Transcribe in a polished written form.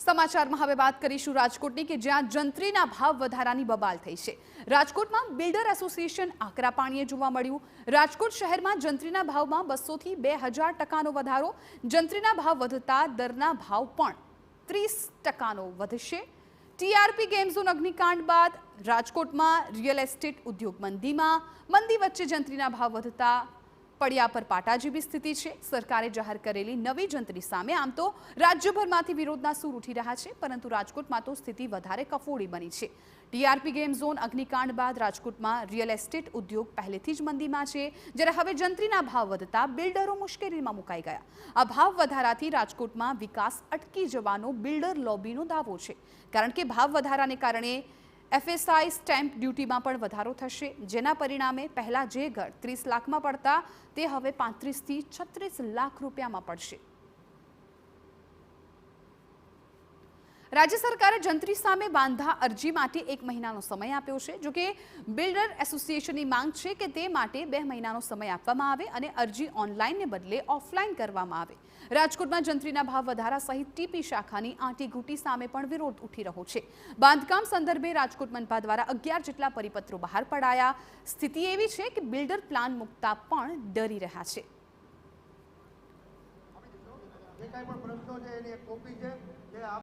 સમાચારમાં હવે વાત કરીશું રાજકોટની કે જ્યાં જંત્રીના ભાવ વધારાની બબાલ થઈ છે। રાજકોટમાં બિલ્ડર એસોસિએશન આકરા પાણીએ જોવા મળ્યું। રાજકોટ શહેરમાં જંત્રીના ભાવમાં 200 થી 2000% વધારો। જંત્રીના ભાવ વધતા દરના ભાવ પણ 30% વધશે। ટીઆરપી ગેમ ઝોન અગ્નિકાંડ બાદ રાજકોટમાં રિયલ એસ્ટેટ ઉદ્યોગ મંદી વચ્ચે જંત્રીના ભાવ વધતા પડ્યા પર પાટા જેવી સ્થિતિ છે। સરકારે જાહેર કરેલી નવી જંત્રી સામે આમ તો રાજ્યભરમાંથી વિરોધના સૂર ઉઠી રહ્યા છે, પરંતુ રાજકોટમાં તો સ્થિતિ વધારે કફોડી બની છે। ટીઆરપી ગેમ ઝોન અગ્નિકાંડ બાદ રાજકોટમાં રિયલ એસ્ટેટ ઉદ્યોગ પહેલેથી જ મંદીમાં છે, જ્યારે હવે જંત્રીના ભાવ વધતા બિલ્ડરો મુશ્કેલીમાં મુકાઈ ગયા। આ ભાવ વધારાથી રાજકોટમાં વિકાસ અટકી જવાનો બિલ્ડર લોબીનો દાવો છે, કારણ કે ભાવ વધારાને કારણે એફએસઆઈ સ્ટેમ્પ ડ્યુટીમાં પણ વધારો થશે, જેના પરિણામે પહેલા જે ઘર 30 લાખમાં પડતા તે હવે 35 થી 36 લાખ રૂપિયામાં પડશે। રાજ્ય સરકારે જંત્રી સામે બાંધા અરજી માટે 1 મહિનાનો સમય આપ્યો છે। જો કે બિલ્ડર એસોસિએશનની માંગ છે કે તે માટે 2 મહિનાનો સમય આપવામાં આવે અને અરજી ઓનલાઈનને બદલે ઓફલાઈન કરવામાં આવે। રાજકોટમાં જંત્રીના ભાવ વધારા સહિત ટીપી શાખાની આંટીઘૂંટી સામે પણ વિરોધ ઉઠી રહ્યો છે। બાંધકામ સંદર્ભે રાજકોટ મનપા દ્વારા 11 જેટલા પરિપત્રો બહાર પડાયા। સ્થિતિ એવી છે કે બિલ્ડર પ્લાન મૂકતા પણ ડરી રહ્યા છે।